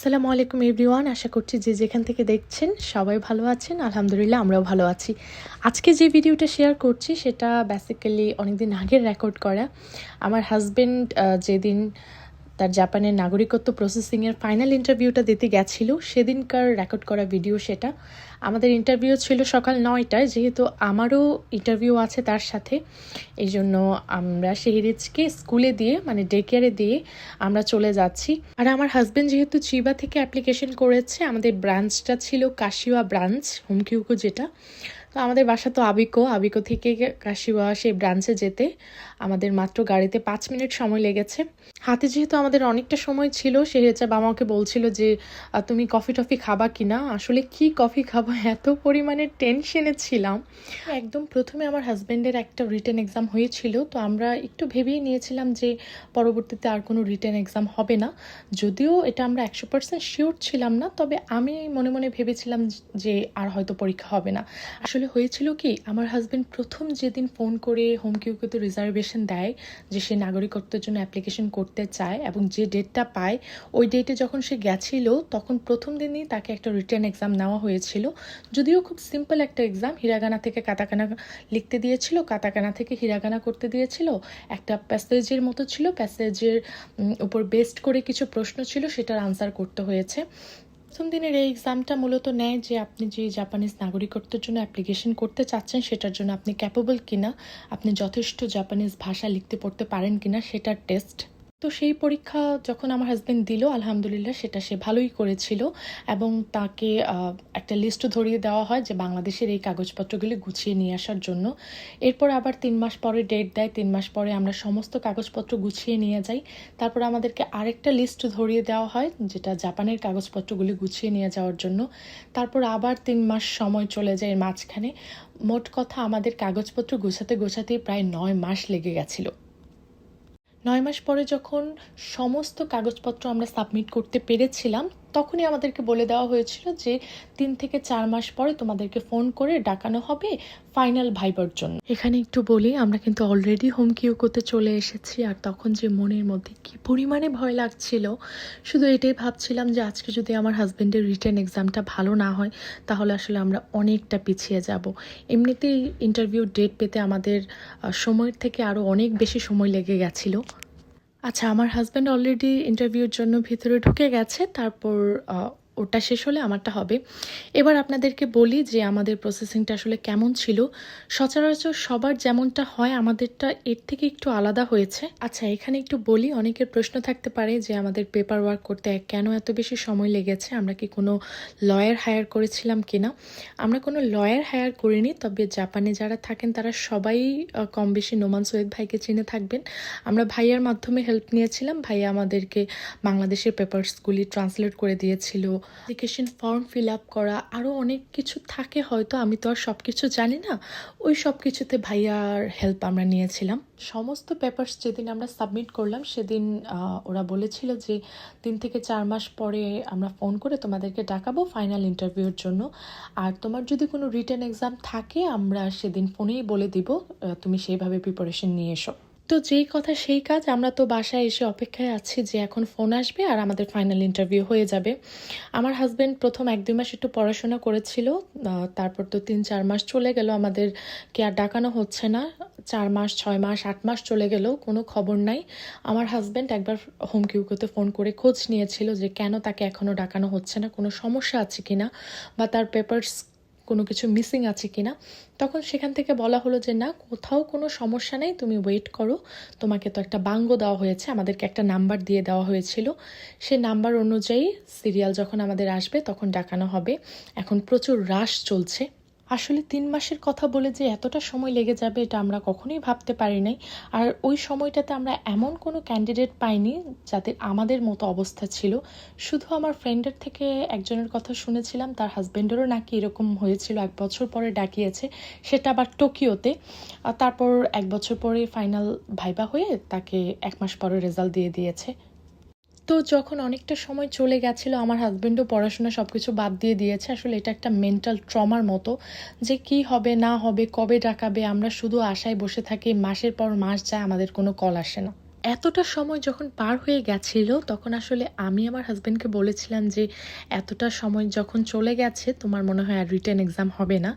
আসসালামু আলাইকুম এভরিওয়ান। আশা করছি যে যেখান থেকে দেখছেন সবাই ভালো আছেন। আলহামদুলিল্লাহ আমরাও ভালো আছি। আজকে যে ভিডিওটা শেয়ার করছি সেটা বেসিক্যালি অনেকদিন আগের রেকর্ড করা। আমার হাজবেন্ড যেদিন তার জাপানের নাগরিকত্ব প্রসেসিংয়ের ফাইনাল ইন্টারভিউটা দিতে গেছিল সেদিনকার রেকর্ড করা ভিডিও সেটা। আমাদের ইন্টারভিউ ছিল সকাল 9টায়, যেহেতু আমারও ইন্টারভিউ আছে তার সাথে, এই জন্য আমরা শেহরিজকে স্কুলে দিয়ে মানে ডে কেয়ারে দিয়ে আমরা চলে যাচ্ছি। আর আমার হাজব্যান্ড যেহেতু চিবা থেকে অ্যাপ্লিকেশন করেছে, আমাদের ব্রাঞ্চটা ছিল কাশিওয়া ব্রাঞ্চ, হোমকিউকো যেটা। তো আমাদের বাসা তো আবিকো থেকে কাশিওয়া সেই ব্রাঞ্চে যেতে আমাদের মাত্র গাড়িতে 5 মিনিট সময় লেগেছে। হাতে যেহেতু আমাদের অনেকটা সময় ছিল, সে হচ্ছে বাবাকে বলছিল যে তুমি কফি টফি খাবা কিনা। আসলে কি কফি খাবো, এত পরিমাণে টেনশনে ছিলাম। একদম প্রথমে আমার হাজব্যান্ডের একটা রিটেন এক্সাম হয়েছিল, তো আমরা একটু ভেবেই নিয়েছিলাম যে পরবর্তীতে আর কোনো রিটেন এক্সাম হবে না। যদিও এটা আমরা 100% শিওর ছিলাম না, তবে আমি মনে মনে ভেবেছিলাম যে আর হয়তো পরীক্ষা হবে না। আসলে হয়েছিল কি, আমার হাজব্যান্ড প্রথম যেদিন ফোন করে হোমকিউকোতে রিজার্ভেশন দেয় যে সে নাগরিকত্বের জন্য অ্যাপ্লিকেশন করতে চায় এবং যে ডেটটা পায় ওই ডেটে যখন সে গেছিল তখন প্রথম দিনই তাকে একটা রিটেন এক্সাম নেওয়া হয়েছিল। যদিও খুব সিম্পল একটা এক্সাম, হিরাগানা থেকে কাতাকানা লিখতে দিয়েছিল, কাতাকানা থেকে হিরাগানা করতে দিয়েছিল, একটা প্যাসেজের মতো ছিল, প্যাসেজের উপর বেস্ড করে কিছু প্রশ্ন ছিল, সেটার আনসার করতে হয়েছে। প্রথম দিনের এই এক্সামটা মূলত নেয় যে আপনি যে জাপানিজ নাগরিকত্বের জন্য অ্যাপ্লিকেশন করতে চাচ্ছেন সেটার জন্য আপনি ক্যাপেবল কিনা, আপনি যথেষ্ট জাপানিজ ভাষা লিখতে পড়তে পারেন কিনা সেটার টেস্ট। তো সেই পরীক্ষা যখন আমার হাজব্যান্ড দিল, আলহামদুলিল্লাহ সেটা সে ভালোই করেছিল এবং তাকে একটা লিস্ট ধরিয়ে দেওয়া হয় যে বাংলাদেশের এই কাগজপত্রগুলি গুছিয়ে নিয়ে আসার জন্য। এরপর আবার 3 মাস পরে ডেট দেয়, 3 মাস পরে আমরা সমস্ত কাগজপত্র গুছিয়ে নিয়ে যাই। তারপর আমাদেরকে আরেকটা লিস্ট ধরিয়ে দেওয়া হয় যেটা জাপানের কাগজপত্রগুলি গুছিয়ে নিয়ে যাওয়ার জন্য। তারপর আবার 3 মাস সময় চলে যায় এর মাঝখানে। মোট কথা আমাদের কাগজপত্র গোছাতেই প্রায় 9 মাস লেগে গেছিলো। 9 মাস পরে যখন সমস্ত কাগজপত্র আমরা সাবমিট করতে পেরেছিলাম, তখনই আমাদেরকে বলে দেওয়া হয়েছিল যে 3 থেকে 4 মাস পরে তোমাদেরকে ফোন করে ডাকানো হবে ফাইনাল ভাইবার জন্য। এখানে একটু বলি, আমরা কিন্তু অলরেডি হোমকিউকোতে চলে এসেছি, আর তখন যে মনের মধ্যে কি পরিমাণে ভয় লাগছিল, শুধু এটাই ভাবছিলাম যে আজকে যদি আমার হাজব্যান্ডের রিটেন এক্সামটা ভালো না হয় তাহলে আসলে আমরা অনেকটা পিছিয়ে যাব। এমনিতেই ইন্টারভিউ ডেট পেতে আমাদের সময়ের থেকে আরও অনেক বেশি সময় লেগে গেছিলো। আচ্ছা, আমার হাজব্যান্ড অলরেডি ইন্টারভিউর জন্য ভিতরে ঢুকে গেছে, তারপর ওটা শেষ হলে আমারটা হবে। এবার আপনাদেরকে বলি যে আমাদের প্রসেসিংটা আসলে কেমন ছিল। সচরাচর সবার যেমনটা হয় আমাদেরটা এর থেকে একটু আলাদা হয়েছে। আচ্ছা, এখানে একটু বলি, অনেকের প্রশ্ন থাকতে পারে যে আমাদের পেপার ওয়ার্ক করতে কেন এত বেশি সময় লেগেছে, আমরা কি কোনো লয়ার হায়ার করেছিলাম কিনা। আমরা কোনো লয়ার হায়ার করিনি, তবে জাপানে যারা থাকেন তারা সবাই কম বেশি নোমান সৈয়দ ভাইকে চিনে থাকবেন। আমরা ভাইয়ার মাধ্যমে হেল্প নিয়েছিলাম, ভাইয়া আমাদেরকে বাংলাদেশের পেপারসগুলি ট্রান্সলেট করে দিয়েছিল, অ্যাপ্লিকেশন ফর্ম ফিল আপ করা, আরও অনেক কিছু থাকে হয়তো, আমি তো আর সব কিছু জানি না। ওই সব কিছুতে ভাইয়ার হেল্প আমরা নিয়েছিলাম। সমস্ত পেপারস যেদিন আমরা সাবমিট করলাম সেদিন ওরা বলেছিল যে 3 থেকে 4 মাস পরে আমরা ফোন করে তোমাদেরকে ডাকাবো ফাইনাল ইন্টারভিউর জন্য, আর তোমার যদি কোনো রিটেন এক্সাম থাকে আমরা সেদিন ফোনেই বলে দিব, তুমি সেইভাবে প্রিপারেশন নিয়ে এসো। তো যেই কথা সেই কাজ, আমরা তো বাসায় এসে অপেক্ষায় আছি যে এখন ফোন আসবে আর আমাদের ফাইনাল ইন্টারভিউ হয়ে যাবে। আমার হাজব্যান্ড প্রথম 1-2 মাস একটু পড়াশোনা করেছিল, তারপর তো 3-4 মাস চলে গেল, আমাদেরকে আর ডাকানো হচ্ছে না। 4 মাস, 6 মাস, 8 মাস চলে গেল, কোনো খবর নাই। আমার হাজব্যান্ড একবার হোমকিউকোতে ফোন করে খোঁজ নিয়েছিল যে কেন তাকে এখনও ডাকানো হচ্ছে না, কোনো সমস্যা আছে কিনা বা তার পেপারস কোনো কিছু মিসিং আছে কিনা। তখন সেখান থেকে বলা হলো যে না, কোথাও কোনো সমস্যা নেই, তুমি ওয়েট করো, তোমাকে তো একটা বাঙ্গো দেওয়া হয়েছে, আমাদেরকে একটা নাম্বার দিয়ে দেওয়া হয়েছিল, সে নাম্বার অনুযায়ী সিরিয়াল যখন আমাদের আসবে তখন ডাকানো হবে। এখন প্রচুর রাশ চলছে। আসলে 3 মাসের কথা বলে যে এতটা সময় লেগে যাবে এটা আমরা কখনোই ভাবতে পারি নাই। আর ওই সময়টাতে আমরা এমন কোনো ক্যান্ডিডেট পাইনি যাদের আমাদের মতো অবস্থা ছিল। শুধু আমার ফ্রেন্ডের থেকে একজনের কথা শুনেছিলাম, তার হাজব্যান্ডেরও নাকি এরকম হয়েছিল, 1 বছর পরে ডাকিয়েছে, সেটা আবার টোকিওতে। তারপর 1 বছর পরে ফাইনাল ভাইবা হয়ে তাকে 1 মাস পরে রেজাল্ট দিয়ে দিয়েছে। তো যখন অনেকটা সময় চলে গেছিলো, আমার হাজব্যান্ডও পড়াশোনা সব কিছু বাদ দিয়ে দিয়েছে। আসলে এটা একটা মেন্টাল ট্রমার মতো, যে কি হবে না হবে, কবে ডাকাবে, আমরা শুধু আশায় বসে থাকি। মাসের পর মাস যায়, আমাদের কোনো কল আসে না। এতটা সময় যখন পার হয়ে গেছিল তখন আসলে আমি আমার হাজব্যান্ডকে বলেছিলাম যে এতটা সময় যখন চলে গেছে তোমার মনে হয় আর রিটেন এক্সাম হবে না,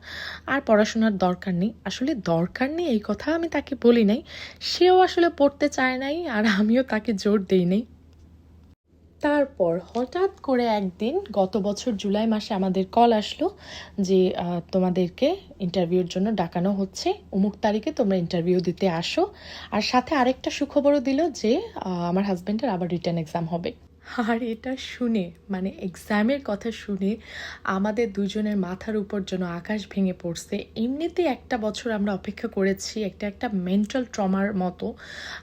আর পড়াশোনার দরকার নেই। আসলে দরকার নেই এই কথা আমি তাকে বলি নাই, সেও আসলে পড়তে চায় নাই আর আমিও তাকে জোর দেই নাই। তারপর হঠাৎ করে একদিন গত বছর জুলাই মাসে আমাদের কল আসলো যে তোমাদেরকে ইন্টারভিউর জন্য ডাকানো হচ্ছে, অমুক তারিখে তোমরা ইন্টারভিউ দিতে আসো। আর সাথে আরেকটা সুখবরও দিল যে আমার হাজব্যান্ডের আবার রিটার্ন এক্সাম হবে। আর এটা শুনে মানে এক্সামের কথা শুনে আমাদের দুজনের মাথার উপর যেন আকাশ ভেঙে পড়ছে। এমনিতেই একটা বছর আমরা অপেক্ষা করেছি, একটা মেন্টাল ট্রমার মতো।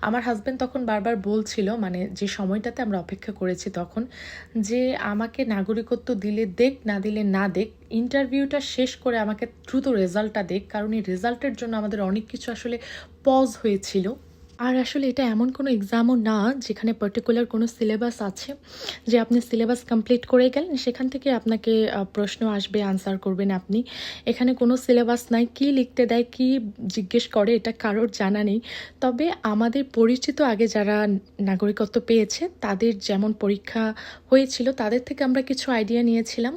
আমার হাজব্যান্ড তখন বারবার বলছিল মানে যে সময়টাতে আমরা অপেক্ষা করেছি তখন, যে আমাকে নাগরিকত্ব দিলে দেখ, না দিলে না দেখ, ইন্টারভিউটা শেষ করে আমাকে দ্রুত রেজাল্টটা দেখ, কারণ এই রেজাল্টের জন্য আমাদের অনেক কিছু আসলে পজ হয়েছিল। আর আসলে এটা এমন কোনো এক্সামও না যেখানে পার্টিকুলার কোনো সিলেবাস আছে যে আপনি সিলেবাস কমপ্লিট করে গেলেন সেখান থেকে আপনাকে প্রশ্ন আসবে, আনসার করবেন আপনি। এখানে কোনো সিলেবাস নাই, কি লিখতে দেয়, কি জিজ্ঞেস করে এটা কারোর জানা নেই। তবে আমাদের পরিচিত আগে যারা নাগরিকত্ব পেয়েছে তাদের যেমন পরীক্ষা হয়েছিল তাদের থেকে আমরা কিছু আইডিয়া নিয়েছিলাম,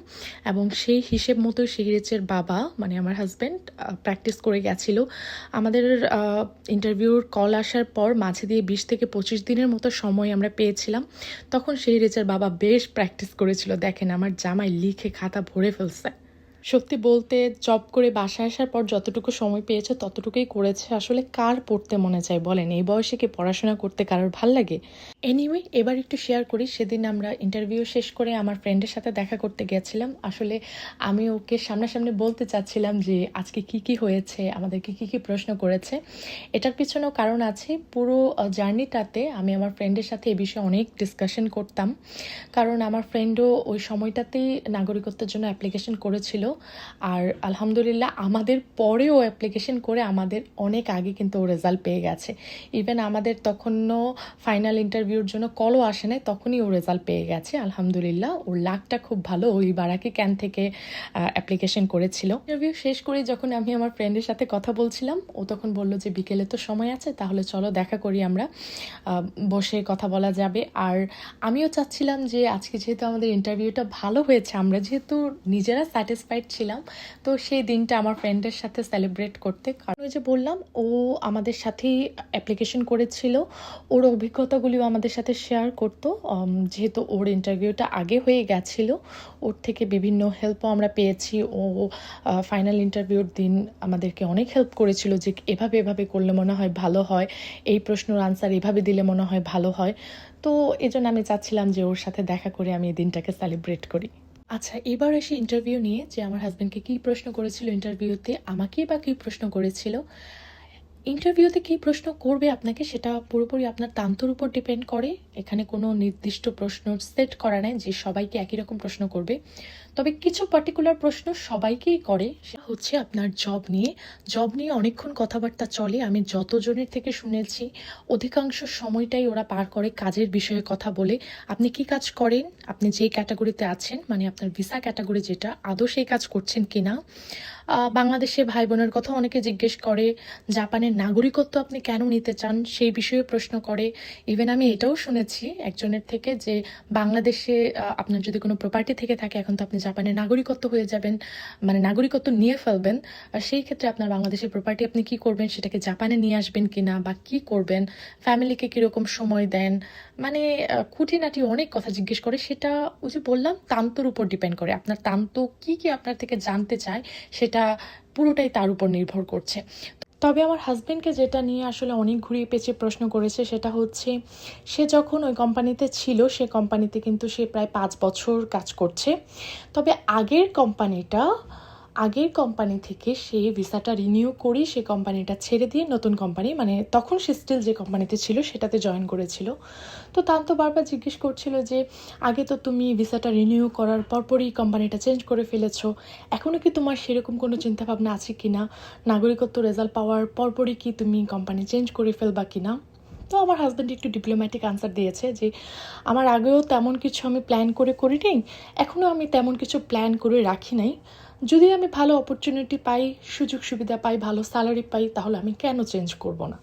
এবং সেই হিসেব মতো শিরিচের বাবা মানে আমার হাজব্যান্ড প্র্যাকটিস করে গেছিল। আমাদের ইন্টারভিউর কল আসার পর মাঝে দিয়ে 20 থেকে 25 দিনের মতো সময় আমরা পেয়েছিলাম। তখন সেই রেজার বাবা বেশ প্র্যাকটিস করেছিল। দেখেন আমার জামাই লিখে খাতা ভরে ফেলছে। সত্যি বলতে জব করে বাসায় আসার পর যতটুকু সময় পেয়েছে ততটুকুই করেছে। আসলে কার পড়তে মনে চায় বলেন, এই বয়সে কি পড়াশোনা করতে কারোর ভাল লাগে? এনিওয়ে, এবার একটু শেয়ার করি। সেদিন আমরা ইন্টারভিউ শেষ করে আমার ফ্রেন্ডের সাথে দেখা করতে গেছিলাম। আসলে আমি ওকে সামনাসামনি বলতে চাচ্ছিলাম যে আজকে কি কি হয়েছে, আমাদেরকে কি কি প্রশ্ন করেছে। এটার পিছনেও কারণ আছে। পুরো জার্নিটাতে আমি আমার ফ্রেন্ডের সাথে এই বিষয়ে অনেক ডিসকাশন করতাম, কারণ আমার ফ্রেন্ডও ওই সময়টাতেই নাগরিকত্বের জন্য অ্যাপ্লিকেশন করেছিল। আর আলহামদুলিল্লাহ আমাদের পরেও অ্যাপ্লিকেশন করে আমাদের অনেক আগে কিন্তু ও রেজাল্ট পেয়ে গেছে। ইভেন আমাদের তখনও ফাইনাল ইন্টারভিউর জন্য কলও আসে নাই, তখনই ও রেজাল্ট পেয়ে গেছে। আলহামদুলিল্লাহ ওর লাকটা খুব ভালো, ওই বারাকি ক্যান থেকে অ্যাপ্লিকেশন করেছিল। ইন্টারভিউ শেষ করে যখন আমি আমার ফ্রেন্ডের সাথে কথা বলছিলাম, ও তখন বললো যে বিকেলে তো সময় আছে, তাহলে চলো দেখা করি, আমরা বসে কথা বলা যাবে। আর আমিও চাচ্ছিলাম যে আজকে যেহেতু আমাদের ইন্টারভিউটা ভালো হয়েছে, আমরা যেহেতু নিজেরা স্যাটিসফাইড ছিলাম, তো সেই দিনটা আমার ফ্রেন্ডের সাথে সেলিব্রেট করতে। কারণ ওই যে বললাম ও আমাদের সাথেই অ্যাপ্লিকেশন করেছিল, ওর অভিজ্ঞতাগুলিও আমাদের সাথে শেয়ার করতো। যেহেতু ওর ইন্টারভিউটা আগে হয়ে গেছিল, ওর থেকে বিভিন্ন হেল্পও আমরা পেয়েছি। ও ফাইনাল ইন্টারভিউর দিন আমাদেরকে অনেক হেল্প করেছিল যে এভাবে এভাবে করলে মনে হয় ভালো হয়, এই প্রশ্নের আনসার এভাবে দিলে মনে হয় ভালো হয়। তো এই জন্য আমি চাচ্ছিলাম যে ওর সাথে দেখা করে আমি এই দিনটাকে সেলিব্রেট করি। আচ্ছা, এবার আসি ইন্টারভিউ নিয়ে, যে আমার হাজব্যান্ডকে কী প্রশ্ন করেছিল ইন্টারভিউতে, আমাকেই বা কী প্রশ্ন করেছিল। ইন্টারভিউতে কী প্রশ্ন করবে আপনাকে সেটা পুরোপুরি আপনার তান্তর উপর ডিপেন্ড করে। এখানে কোনো নির্দিষ্ট প্রশ্ন সেট করা নেই যে সবাইকে একই রকম প্রশ্ন করবে। তবে কিছু পার্টিকুলার প্রশ্ন সবাইকেই করে, সেটা হচ্ছে আপনার জব নিয়ে অনেকক্ষণ কথাবার্তা চলে। আমি যতজনের থেকে শুনেছি অধিকাংশ সময়টাই ওরা পার করে কাজের বিষয়ে কথা বলে। আপনি কি কাজ করেন, আপনি যে ক্যাটাগরিতে আছেন মানে আপনার ভিসা ক্যাটাগরি যেটা, আদৌ সেই কাজ করছেন কিনা। বাংলাদেশে ভাই বোনের কথা অনেকে জিজ্ঞেস করে। জাপানের নাগরিকত্ব আপনি কেন নিতে চান সেই বিষয়ে প্রশ্ন করে। ইভেন আমি এটাও শুনেছি একজনের থেকে যে বাংলাদেশে আপনার যদি কোনো প্রপার্টি থেকে থাকে, এখন তো আপনি জাপানের নাগরিকত্ব হয়ে যাবেন, মানে নাগরিকত্ব নিয়ে ফেলবেন, আর সেই ক্ষেত্রে আপনার বাংলাদেশের প্রপার্টি আপনি কি করবেন, সেটাকে জাপানে নিয়ে আসবেন কিনা বা কি করবেন, ফ্যামিলিকে কীরকম সময় দেন, মানে খুঁটিনাটি অনেক কথা জিজ্ঞেস করে। সেটা ওই যে বললাম তান্তর উপর ডিপেন্ড করে, আপনার তান্ত কি কি আপনার থেকে জানতে চায় সেটা পুরোটাই তার উপর নির্ভর করছে। তবে আমার হাজব্যান্ডকে যেটা নিয়ে আসলে অনেক ঘুরিয়ে পেঁচিয়ে প্রশ্ন করেছে সেটা হচ্ছে, সে যখন ওই কোম্পানিতে ছিল সে কোম্পানিতে কিন্তু সে প্রায় 5 বছর কাজ করছে। তবে আগের কোম্পানি থেকে সে ভিসাটা রিনিউ করি সে কোম্পানিটা ছেড়ে দিয়ে নতুন কোম্পানি, মানে তখন সে স্টিল যে কোম্পানিতে ছিল সেটাতে জয়েন করেছিল। তো তান্ত বারবার জিজ্ঞেস করছিল যে আগে তো তুমি ভিসাটা রিনিউ করার পরপরই কোম্পানিটা চেঞ্জ করে ফেলেছো, এখনও কি তোমার সেরকম কোনো চিন্তাভাবনা আছে কি না, নাগরিকত্ব রেজাল্ট পাওয়ার পরপরই কি তুমি কোম্পানি চেঞ্জ করে ফেলবা কি না। তো আমার হাজব্যান্ড একটু ডিপ্লোম্যাটিক আনসার দিয়েছে যে আমার আগেও তেমন কিছু আমি প্ল্যান করি নেই, এখনও আমি তেমন কিছু প্ল্যান করে রাখি নাই। যদি আমি ভালো অপরচুনিটি পাই, সুযোগ সুবিধা পাই, ভালো স্যালারি পাই, তাহলে আমি কেন চেঞ্জ করব না।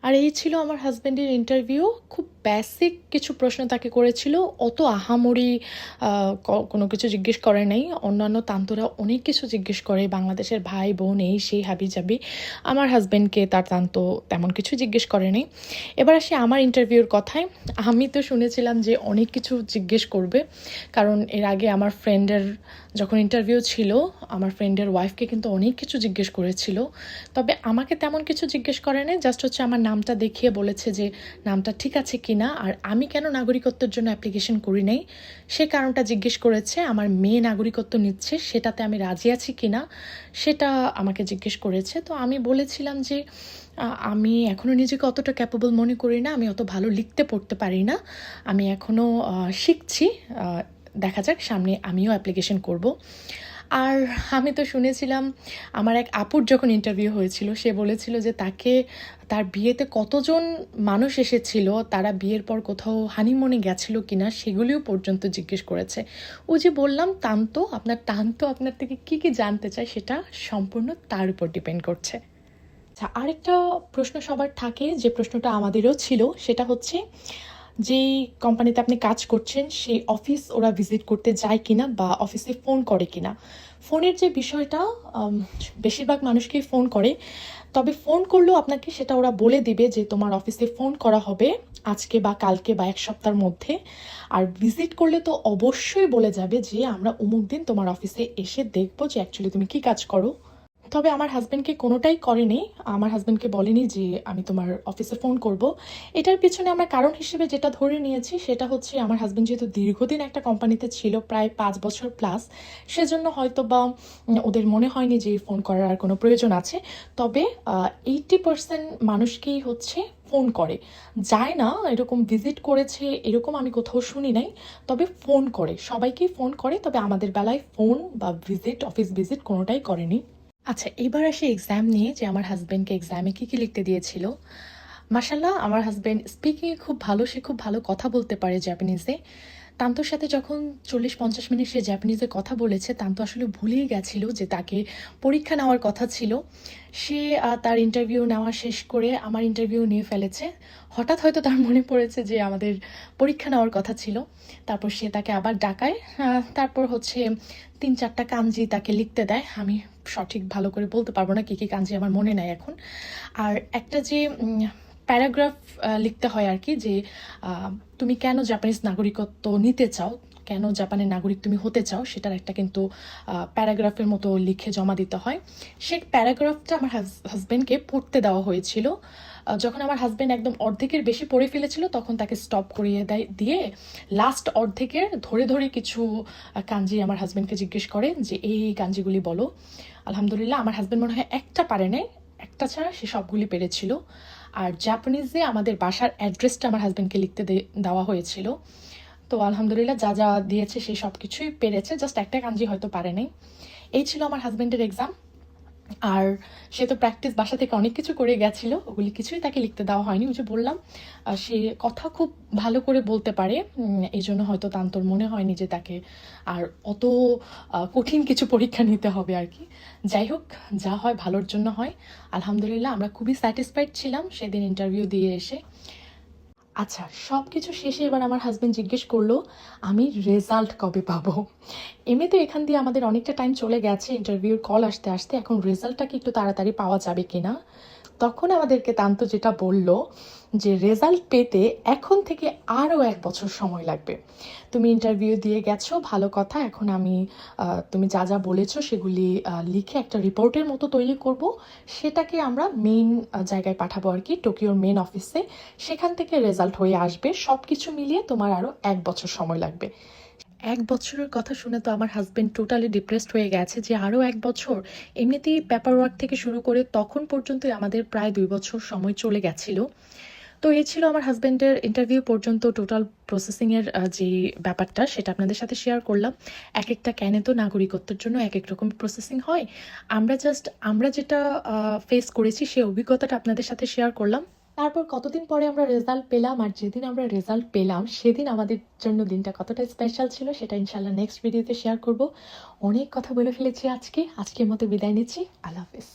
আর এই ছিল আমার হাজব্যান্ডের ইন্টারভিউ। খুব বেসিক কিছু প্রশ্ন তাকে করেছিল, অত আহামরি কোনো কিছু জিজ্ঞেস করে নাই। অন্যান্য তান্তরা অনেক কিছু জিজ্ঞেস করে, বাংলাদেশের ভাই বোন এই সেই হাবি জাবি। আমার হাজব্যান্ডকে তার তান্ত তেমন কিছু জিজ্ঞেস করে নাই। এবার আসি আমার ইন্টারভিউর কথায়। আমি তো শুনেছিলাম যে অনেক কিছু জিজ্ঞেস করবে, কারণ এর আগে আমার ফ্রেন্ডের যখন ইন্টারভিউ ছিল, আমার ফ্রেন্ডের ওয়াইফকে কিন্তু অনেক কিছু জিজ্ঞেস করেছিল। তবে আমাকে তেমন কিছু জিজ্ঞেস করে নাই, জাস্ট হচ্ছে আমার নামটা দেখিয়ে বলেছে যে নামটা ঠিক আছে কিনা, আর আমি কেন নাগরিকত্বের জন্য অ্যাপ্লিকেশন করি নাই সে কারণটা জিজ্ঞেস করেছে। আমার মেয়ে নাগরিকত্ব নিচ্ছে, সেটাতে আমি রাজি আছি কিনা সেটা আমাকে জিজ্ঞেস করেছে। তো আমি বলেছিলাম যে আমি এখনও নিজেকে অতটা ক্যাপেবল মনে করি না, আমি অত ভালো লিখতে পড়তে পারি না, আমি এখনও শিখছি, দেখা যাক সামনে আমিও অ্যাপ্লিকেশন করব। আর আমি তো শুনেছিলাম আমার এক আপুর যখন ইন্টারভিউ হয়েছিল, সে বলেছিল যে তাকে তার বিয়েতে কতজন মানুষ এসেছিল, তারা বিয়ের পর কোথাও হানিমুনে গেছিল কিনা সেগুলিও পর্যন্ত জিজ্ঞেস করেছে। ও যে বললাম টানতো আপনার থেকে কি কি জানতে চায় সেটা সম্পূর্ণ তার উপর ডিপেন্ড করছে। আচ্ছা, আরেকটা প্রশ্ন সবার থাকে, যে প্রশ্নটা আমাদেরও ছিল, সেটা হচ্ছে যেই কোম্পানিতে আপনি কাজ করছেন সেই অফিস ওরা ভিজিট করতে যায় কিনা বা অফিসে ফোন করে কিনা। ফোনের যে বিষয়টা, বেশিরভাগ মানুষকেই ফোন করে, তবে ফোন করলেও আপনাকে সেটা ওরা বলে দিবে যে তোমার অফিসে ফোন করা হবে আজকে বা কালকে বা এক সপ্তাহের মধ্যে। আর ভিজিট করলে তো অবশ্যই বলে যাবে যে আমরা অমুক দিন তোমার অফিসে এসে দেখবো যে অ্যাকচুয়ালি তুমি কি কাজ করো। তবে আমার হাজব্যান্ডকে কোনোটাই করেনি, আমার হাজব্যান্ডকে বলেনি যে আমি তোমার অফিসে ফোন করব। এটার পিছনে আমরা কারণ হিসেবে যেটা ধরে নিয়েছি সেটা হচ্ছে আমার হাজব্যান্ড যেহেতু দীর্ঘদিন একটা কোম্পানিতে ছিল, প্রায় 5 বছর প্লাস, সেজন্য হয়তো বা ওদের মনে হয়নি যে ফোন করার আর কোনো প্রয়োজন আছে। তবে 80% মানুষকেই হচ্ছে ফোন করে, যায় না এরকম ভিজিট করেছে এরকম আমি কোথাও শুনি নাই, তবে ফোন করে, সবাইকেই ফোন করে, তবে আমাদের বেলায় ফোন বা ভিজিট, অফিস ভিজিট কোনোটাই করেনি। আচ্ছা, এবার আসি এক্সাম নিয়ে, যে আমার হাজব্যান্ডকে এক্সামে কী কী লিখতে দিয়েছিল। মাশাল্লাহ, আমার হাজব্যান্ড স্পিকিংয়ে খুব ভালো, সে খুব ভালো কথা বলতে পারে জাপানিজে। তান্তোর সাথে যখন 40-50 মিনিট সে জাপানিজে কথা বলেছে, তান্ত আসলে ভুলেই গেছিল যে তাকে পরীক্ষা নেওয়ার কথা ছিল। সে তার ইন্টারভিউ নেওয়া শেষ করে আমার ইন্টারভিউ নিয়ে ফেলেছে। হঠাৎ হয়তো তার মনে পড়েছে যে আমাদের পরীক্ষা নেওয়ার কথা ছিল। তারপর সে তাকে আবার ডাকায়, তারপর হচ্ছে 3-4টা কাঞ্জি তাকে লিখতে দেয়। আমি সঠিক ভালো করে বলতে পারবো না কী কী কাঞ্জি, আমার মনে নাই এখন। আর একটা যে প্যারাগ্রাফ লিখতে হয় আর কি, যে তুমি কেন জাপানিজ নাগরিকত্ব নিতে চাও, কেন জাপানের নাগরিক তুমি হতে চাও, সেটার একটা কিন্তু প্যারাগ্রাফের মতো লিখে জমা দিতে হয়। সেই প্যারাগ্রাফটা আমার হাজব্যান্ডকে পড়তে দেওয়া হয়েছিল। যখন আমার হাজব্যান্ড একদম অর্ধেকের বেশি পড়ে ফেলেছিল, তখন তাকে স্টপ করিয়ে দিয়ে লাস্ট অর্ধেকের ধরে ধরে কিছু কাঞ্জি আমার হাজব্যান্ডকে জিজ্ঞেস করে যে এই কাঞ্জিগুলি বলো। আলহামদুলিল্লাহ, আমার হাজব্যান্ড মনে হয় একটা পারে নাই, একটা ছাড়া সে সবগুলি পেরেছিল। আর জাপানিজে আমাদের বাসার অ্যাড্রেসটা আমার হাজব্যান্ডকে লিখতে দেওয়া হয়েছিল। তো আলহামদুলিল্লাহ, যা যা দিয়েছে সে সব কিছুই পেরেছে, জাস্ট একটা কাঞ্জি হয়তো পারে নাই। এই ছিল আমার হাজব্যান্ডের এক্সাম। আর সে তো প্র্যাকটিস বাসা থেকে অনেক কিছু করে গেছিল, ওগুলি কিছুই তাকে লিখতে দেওয়া হয়নি। ওই যে বললাম, সে কথা খুব ভালো করে বলতে পারে, এই জন্য হয়তো তান্তর মনে হয়নি যে তাকে আর অত কঠিন কিছু পরীক্ষা নিতে হবে আর কি। যাই হোক, যা হয় ভালোর জন্য হয়। আলহামদুলিল্লাহ, আমরা খুবই স্যাটিসফাইড ছিলাম সেদিন ইন্টারভিউ দিয়ে এসে। আচ্ছা, সব কিছু শেষে এবার আমার হাজব্যান্ড জিজ্ঞেস করলো আমি রেজাল্ট কবে পাবো। এমনিতে এখান দিয়ে আমাদের অনেকটা টাইম চলে গেছে ইন্টারভিউর কল আসতে আসতে, এখন রেজাল্টটা কি একটু তাড়াতাড়ি পাওয়া যাবে কিনা। তখন আমাদেরকে তান্ত যেটা বলল যে রেজাল্ট পেতে এখন থেকে আরও 1 বছর সময় লাগবে। তুমি ইন্টারভিউ দিয়ে গেছো, ভালো কথা, এখন আমি তুমি যা যা বলেছো সেগুলি লিখে একটা রিপোর্টের মতো তৈরি করব, সেটাকে আমরা মেইন জায়গায় পাঠাবো আর কি, টোকিওর মেইন অফিসে। সেখান থেকে রেজাল্ট হয়ে আসবে, সব কিছু মিলিয়ে তোমার আরও 1 বছর সময় লাগবে। 1 বছরের কথা শুনে তো আমার হাজব্যান্ড টোটালি ডিপ্রেসড হয়ে গেছে, যে আরও 1 বছর। এমনিতেই পেপার ওয়ার্ক থেকে শুরু করে তখন পর্যন্ত আমাদের প্রায় 2 বছর সময় চলে গেছিল। তো এই ছিল আমার হাজব্যান্ডের ইন্টারভিউ পর্যন্ত টোটাল প্রসেসিংয়ের যে ব্যাপারটা, সেটা আপনাদের সাথে শেয়ার করলাম। এক একটা ক্যানে তো নাগরিকত্বের জন্য এক এক রকম প্রসেসিং হয়। আমরা যেটা ফেস করেছি সেই অভিজ্ঞতাটা আপনাদের সাথে শেয়ার করলাম। তারপর কতদিন পরে আমরা রেজাল্ট পেলাম, আর যেদিন আমরা রেজাল্ট পেলাম সেদিন আমাদের জন্য দিনটা কতটা স্পেশাল ছিল সেটা ইনশাল্লাহ নেক্সট ভিডিওতে শেয়ার করব। অনেক কথা বলে ফেলেছি আজকের মতো বিদায় নিচ্ছি। আল্লাহ হাফেজ।